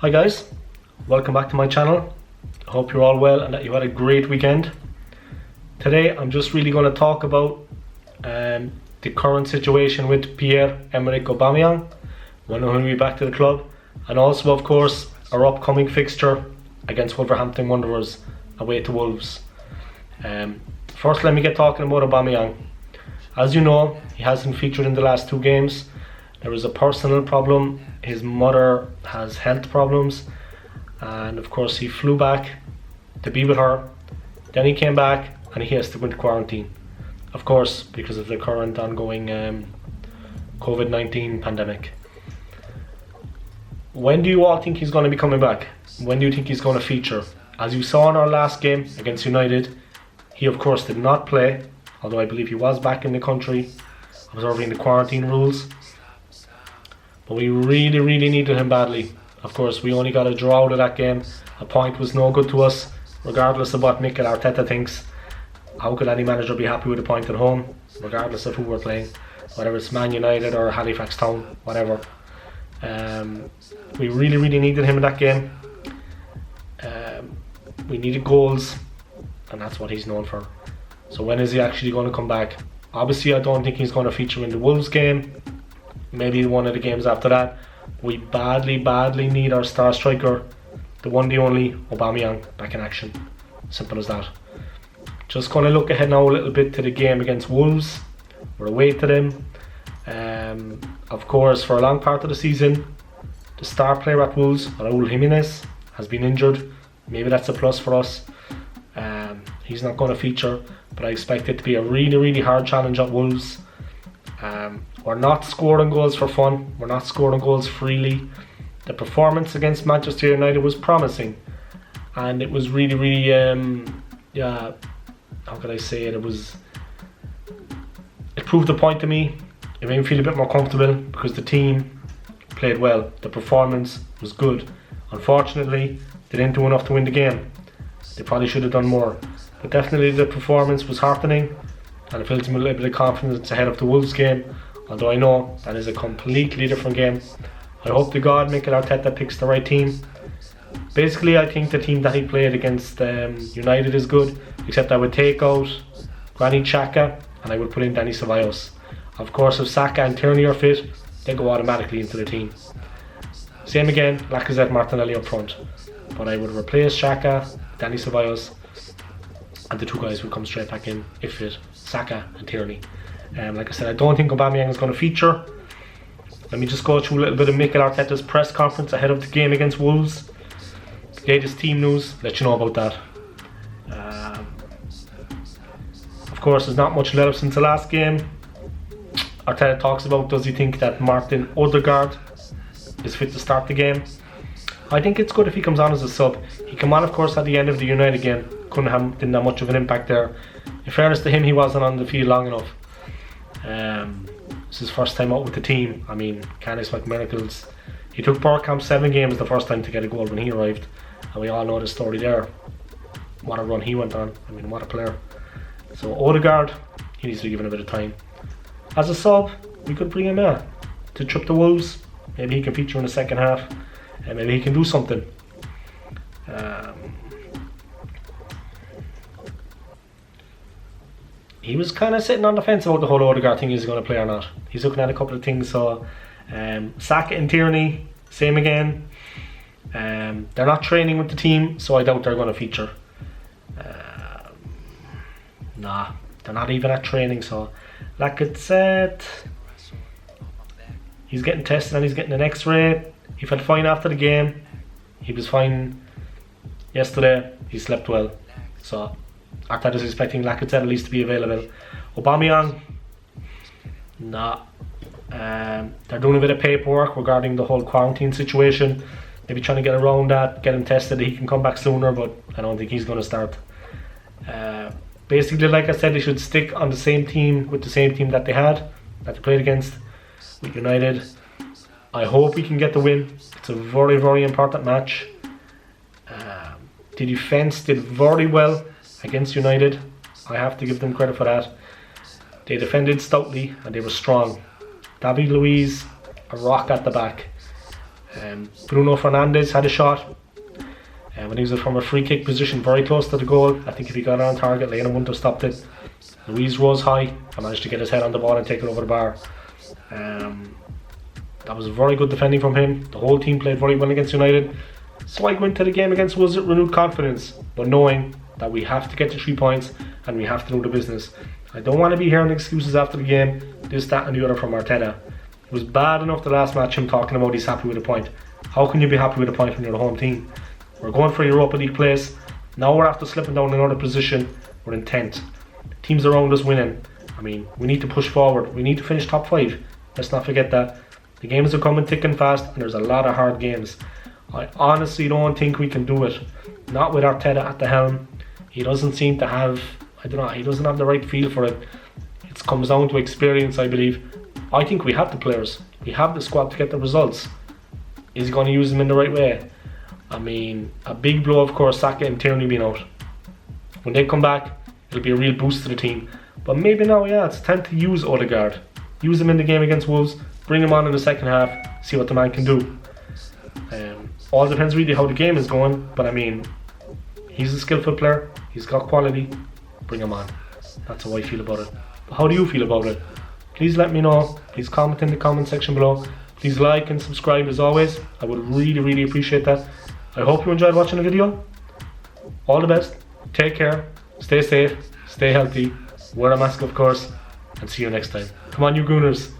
Hi guys, welcome back to my channel. I hope you're all well and that you had a great weekend. Today I'm just really going to talk about the current situation with Pierre Emerick Aubameyang, when he'll be back to the club, and also of course our upcoming fixture against Wolverhampton Wanderers away to Wolves. First let me get talking about Aubameyang. As you know, he hasn't featured in the last 2 games. There was a personal problem. His mother has health problems, and of course he flew back to be with her. Then he came back and he has to go into quarantine, of course, because of the current ongoing COVID-19 pandemic. When do you all think he's going to be coming back? When do you think he's going to feature? As you saw in our last game against United, he of course did not play, although I believe he was back in the country observing the quarantine rules. But we really needed him badly. Of course, we only got a draw out of that game. A point was no good to us, regardless of what Mikel Arteta thinks. How could any manager be happy with a point at home, regardless of who we're playing? Whether it's Man United or Halifax Town, whatever. We really needed him in that game. We needed goals, and that's what he's known for. So when is he actually going to come back? Obviously, I don't think he's going to feature in the Wolves game. Maybe one of the games after that. We badly need our star striker, the one, the only, Aubameyang, back in action. Simple as that. Just going to look ahead now a little bit to the game against Wolves. We're away to them. Of course, for a long part of the season, the star player at Wolves, Raúl Jiménez, has been injured. Maybe that's a plus for us. He's not going to feature, but I expect it to be a really hard challenge at Wolves. We're not scoring goals for fun. We're not scoring goals freely. The performance against Manchester United was promising, and it was really how could I say it? It proved the point to me. It made me feel a bit more comfortable because the team played well. The performance was good. Unfortunately, they didn't do enough to win the game. They probably should have done more. But definitely the performance was heartening, and it fills me with a little bit of confidence ahead of the Wolves game, although I know that is a completely different game. I hope to God Mikel Arteta picks the right team. Basically, I think the team that he played against United is good, except I would take out Granit Xhaka and I would put in Dani Ceballos. Of course, if Saka and Tierney are fit, they go automatically into the team. Same again, Lacazette, Martinelli up front. But I would replace Xhaka, Dani Ceballos, and the 2 guys would come straight back in if fit, Saka and Tierney. Like I said, I don't think Aubameyang is going to feature. Let me just go through a little bit of Mikel Arteta's press conference ahead of the game against Wolves. Latest team news, let you know about that. Of course, there's not much let up since the last game. Arteta talks about, does he think that Martin Odegaard is fit to start the game? I think it's good if he comes on as a sub. He came on, of course, at the end of the United game. Didn't have much of an impact there. In fairness to him, he wasn't on the field long enough. It's his first time out with the team. I mean, can't expect miracles. He took Bergkamp 7 games the first time to get a goal when he arrived, and we all know the story there. What a run he went on. I mean, what a player. So Odegaard, he needs to be given a bit of time. As a sub, we could bring him in to trip the Wolves. Maybe he can feature in the second half, and maybe he can do something. He was kind of sitting on the fence about the whole Odegaard thing, is he going to play or not. He's looking at a couple of things. So Saka and Tierney, same again. They're not training with the team, so I doubt they're going to feature. Nah, they're not even at training. So like I said, he's getting tested and he's getting an x-ray. He felt fine after the game. He was fine yesterday. He slept well. So Arteta is expecting Lacazette at least to be available. Aubameyang, nah. They're doing a bit of paperwork regarding the whole quarantine situation. Maybe trying to get around that, get him tested, he can come back sooner, but I don't think he's going to start. Basically, like I said, they should stick on the same team, with the same team that they played against with United. I hope we can get the win. It's a very important match. The defence did very well against United. I have to give them credit for that. They defended stoutly and they were strong. David Luiz, a rock at the back. Bruno Fernandes had a shot. And when he was from a free kick position very close to the goal, I think if he got it on target, Leno wouldn't have stopped it. Luis rose high and managed to get his head on the ball and take it over the bar. That was very good defending from him. The whole team played very well against United. So I go into the game against Wolves with renewed confidence, but knowing that we have to get to 3 points and we have to do the business. I don't want to be hearing excuses after the game, this, that and the other from Arteta. It was bad enough the last match him talking about he's happy with a point. How can you be happy with a point when you're the home team? We're going for Europa League place. Now we're after slipping down another position. We're in 10th. Teams around us winning. I mean, we need to push forward. We need to finish top 5. Let's not forget that. The games are coming thick and fast and there's a lot of hard games. I honestly don't think we can do it. Not with Arteta at the helm. He doesn't seem to have, I don't know, he doesn't have the right feel for it. It comes down to experience, I believe. I think we have the players. We have the squad to get the results. Is he going to use them in the right way? I mean, a big blow, of course, Saka and Tierney being out. When they come back, it'll be a real boost to the team. But maybe now, yeah, it's time to use Odegaard. Use him in the game against Wolves. Bring him on in the second half. See what the man can do. All depends really how the game is going. But I mean, he's a skillful player. He's got quality. Bring him on. That's how I feel about it. But how do you feel about it? Please let me know. Please comment in the comment section below. Please like and subscribe as always. I would really appreciate that. I hope you enjoyed watching the video. All the best. Take care. Stay safe. Stay healthy. Wear a mask, of course. And see you next time. Come on, you Gooners.